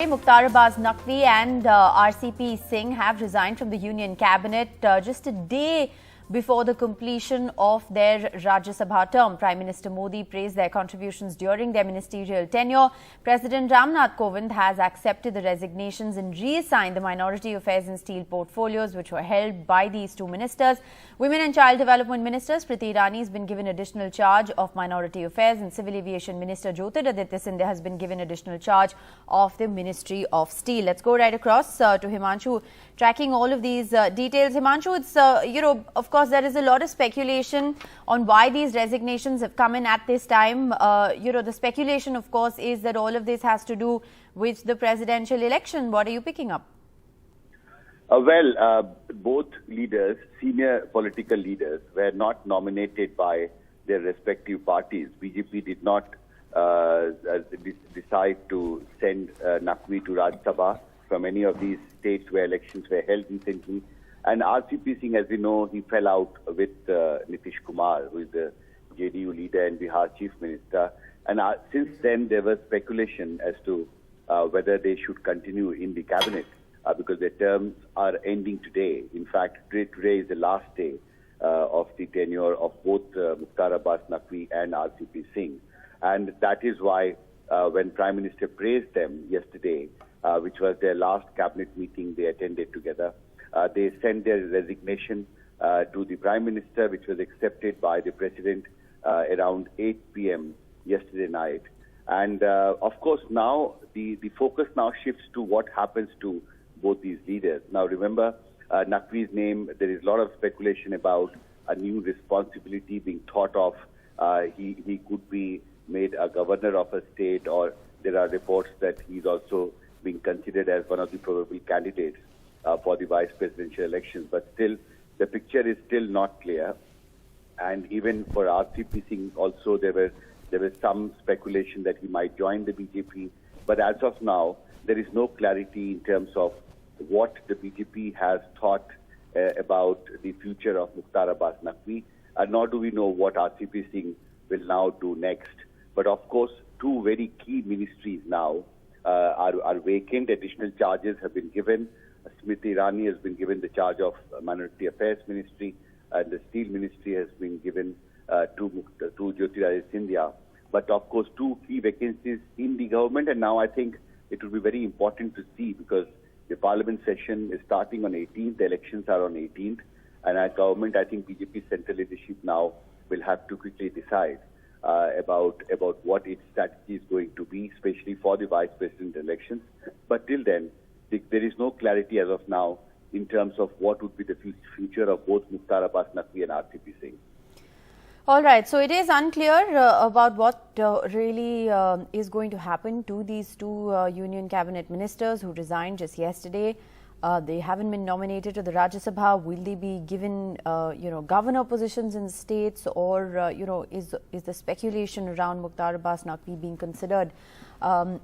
Mukhtar, Abbas, Naqvi and RCP Singh have resigned from the Union Cabinet just a day before the completion of their Rajya Sabha term. Prime Minister Modi praised their contributions during their ministerial tenure. President Ram Nath Kovind has accepted the resignations and reassigned the minority affairs and steel portfolios which were held by these two ministers. Women and Child Development Minister Smriti Irani has been given additional charge of minority affairs, and Civil Aviation Minister Jyotiraditya Scindia has been given additional charge of the Ministry of Steel. Let's go right across to Himanshu, tracking all of these details. Himanshu, it's, of course, there is a lot of speculation on why these resignations have come in at this time. The speculation, of course, is that all of this has to do with the presidential election. What are you picking up? Both leaders, senior political leaders, were not nominated by their respective parties. BJP did not decide to send Naqvi to Rajya Sabha from any of these states where elections were held recently. And RCP Singh, as we know, he fell out with Nitish Kumar, who is the JDU leader and Bihar Chief Minister. And since then, there was speculation as to whether they should continue in the cabinet. Because their terms are ending today. In fact, today is the last day of the tenure of both Mukhtar, Abbas, Naqvi and RCP Singh. And that is why when Prime Minister praised them yesterday, which was their last cabinet meeting they attended together, they sent their resignation to the Prime Minister, which was accepted by the President around 8 p.m. yesterday night. And of course, now the focus now shifts to what happens to both these leaders. Now, remember, Naqvi's name, there is a lot of speculation about a new responsibility being thought of. He could be made a governor of a state, or there are reports that he's also being considered as one of the probable candidates for the vice presidential elections. But still, the picture is still not clear. And even for RCP Singh also, there was some speculation that he might join the BJP. But as of now, there is no clarity in terms of what the BJP has thought about the future of Mukhtar, Abbas, Naqvi, nor do we know what RCP Singh will now do next. But of course, two very key ministries now are vacant. Additional charges have been given. Smriti Irani has been given the charge of Minority Affairs Ministry, and the Steel Ministry has been given to Jyotiraditya Scindia. But of course, two key vacancies in the government, and now I think it will be very important to see, because the parliament session is starting on 18th, the elections are on 18th, and our government, I think BJP central leadership now will have to quickly decide about what its strategy is going to be, especially for the vice president elections. But till then, there is no clarity as of now in terms of what would be the future of both Mukhtar, Abbas, Naqvi and RCP Singh. All right, so it is unclear about what really is going to happen to these two Union Cabinet ministers who resigned just yesterday. They haven't been nominated to the Rajya Sabha. Will they be given, governor positions in states, or, is the speculation around Mukhtar, Abbas, Naqvi being considered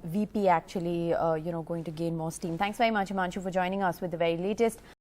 VP actually, going to gain more steam? Thanks very much, Himanshu, for joining us with the very latest.